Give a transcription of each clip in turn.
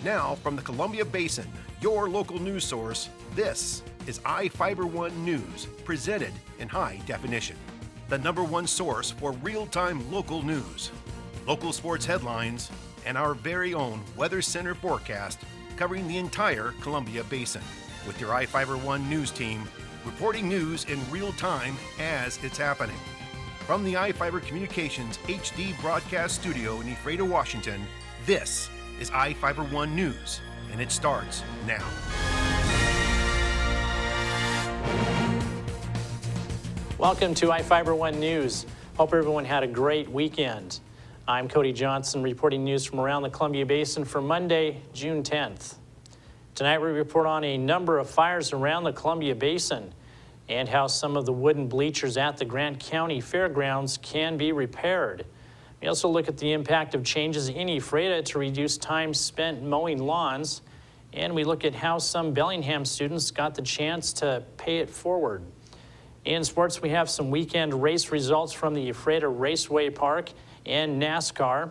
Now, from the Columbia Basin, your local news source, this is iFIBER 1 News, presented in high definition. The #1 source for real-time local news, local sports headlines, and our very own Weather Center forecast covering the entire Columbia Basin. With your iFIBER 1 News team, reporting news in real time as it's happening. From the iFIBER Communications HD broadcast studio in Ephrata, Washington, this is iFIBER 1 News, and it starts now. Welcome to iFIBER 1 News. Hope everyone had a great weekend. I'm Cody Johnson reporting news from around the Columbia Basin for Monday, June 10th. Tonight we report on a number of fires around the Columbia Basin and how some of the wooden bleachers at the Grant County Fairgrounds can be repaired. We also look at the impact of changes in Ephrata to reduce time spent mowing lawns, and we look at how some Bellingham students got the chance to pay it forward. In sports, we have some weekend race results from the Ephrata Raceway Park and NASCAR.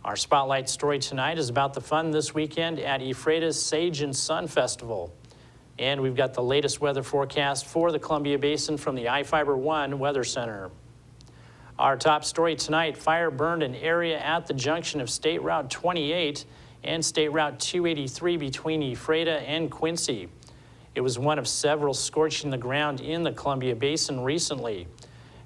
Our spotlight story tonight is about the fun this weekend at Ephrata's Sage and Sun Festival. And we've got the latest weather forecast for the Columbia Basin from the iFIBER 1 Weather Center. Our top story tonight, fire burned an area at the junction of State Route 28 and State Route 283 between Ephrata and Quincy. It was one of several scorching the ground in the Columbia Basin recently.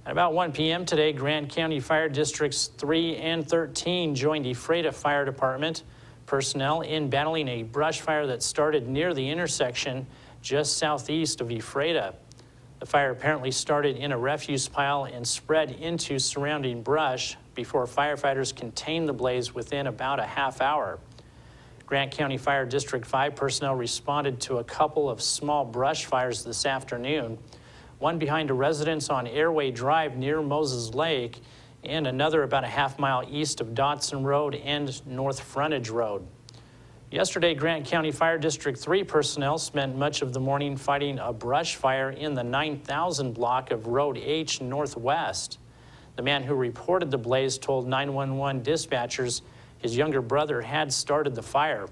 At about 1 p.m. today, Grant County Fire Districts 3 and 13 joined Ephrata Fire Department personnel in battling a brush fire that started near the intersection just southeast of Ephrata. The fire apparently started in a refuse pile and spread into surrounding brush before firefighters contained the blaze within about a half hour. Grant County Fire District 5 personnel responded to a couple of small brush fires this afternoon, one behind a residence on Airway Drive near Moses Lake, and another about a half-mile east of Dotson Road and North Frontage Road. Yesterday, Grant County Fire District 3 personnel spent much of the morning fighting a brush fire in the 9000 block of Road H Northwest. The man who reported the blaze told 911 dispatchers his younger brother had started the fire.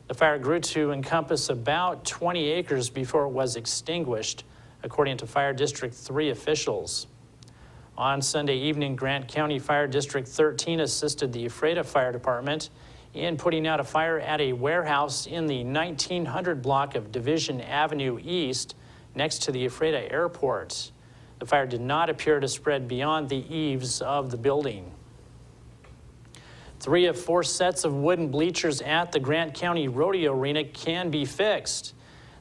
The fire grew to encompass about 20 acres before it was extinguished, according to Fire District 3 officials. On Sunday evening, Grant County Fire District 13 assisted the Ephrata Fire Department in putting out a fire at a warehouse in the 1900 block of Division Avenue East next to the Ephrata Airport. The fire did not appear to spread beyond the eaves of the building. 3 of 4 sets of wooden bleachers at the Grant County Rodeo Arena can be fixed.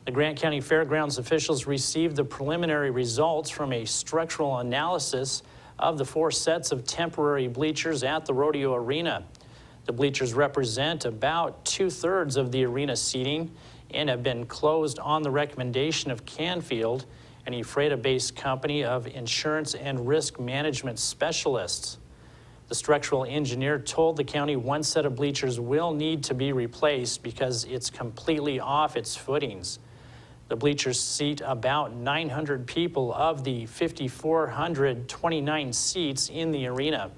The Grant County Fairgrounds officials received the preliminary results from a structural analysis of the 4 sets of temporary bleachers at the Rodeo Arena. The bleachers represent about 2/3 of the arena seating and have been closed on the recommendation of Canfield, an Ephrata-based company of insurance and risk management specialists. The structural engineer told the county one set of bleachers will need to be replaced because it's completely off its footings. The bleachers seat about 900 people of the 5,429 seats in the arena.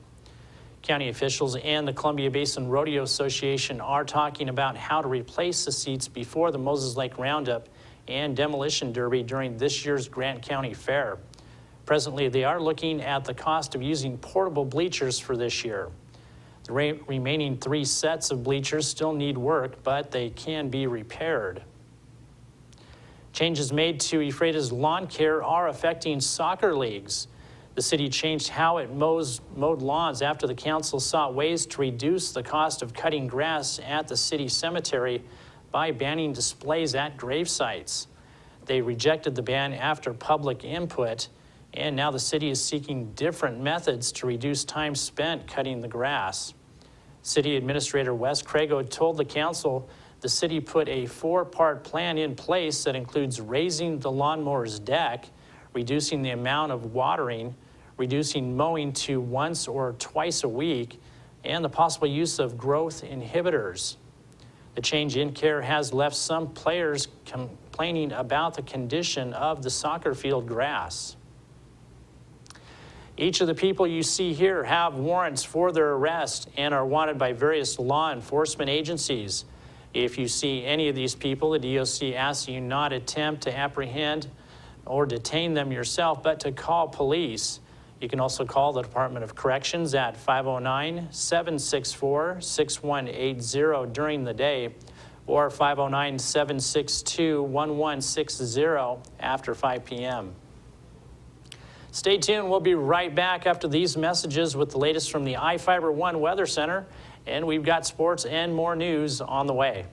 County officials and the Columbia Basin Rodeo Association are talking about how to replace the seats before the Moses Lake Roundup and Demolition Derby during this year's Grant County Fair. Presently, they are looking at the cost of using portable bleachers for this year. The remaining 3 sets of bleachers still need work, but they can be repaired. Changes made to Ephrata's lawn care are affecting soccer leagues. The city changed how it mowed lawns after the council sought ways to reduce the cost of cutting grass at the city cemetery by banning displays at grave sites. They rejected the ban after public input, and now the city is seeking different methods to reduce time spent cutting the grass. City Administrator Wes Crago told the council the city put a 4-part plan in place that includes raising the lawnmower's deck, reducing the amount of watering, reducing mowing to once or twice a week, and the possible use of growth inhibitors. The change in care has left some players complaining about the condition of the soccer field grass. Each of the people you see here have warrants for their arrest and are wanted by various law enforcement agencies. If you see any of these people, the DOC asks you not attempt to apprehend or detain them yourself, but to call police. You can also call the Department of Corrections at 509-764-6180 during the day, or 509-762-1160 after 5 p.m. Stay tuned. We'll be right back after these messages with the latest from the iFIBER One Weather Center, and we've got sports and more news on the way.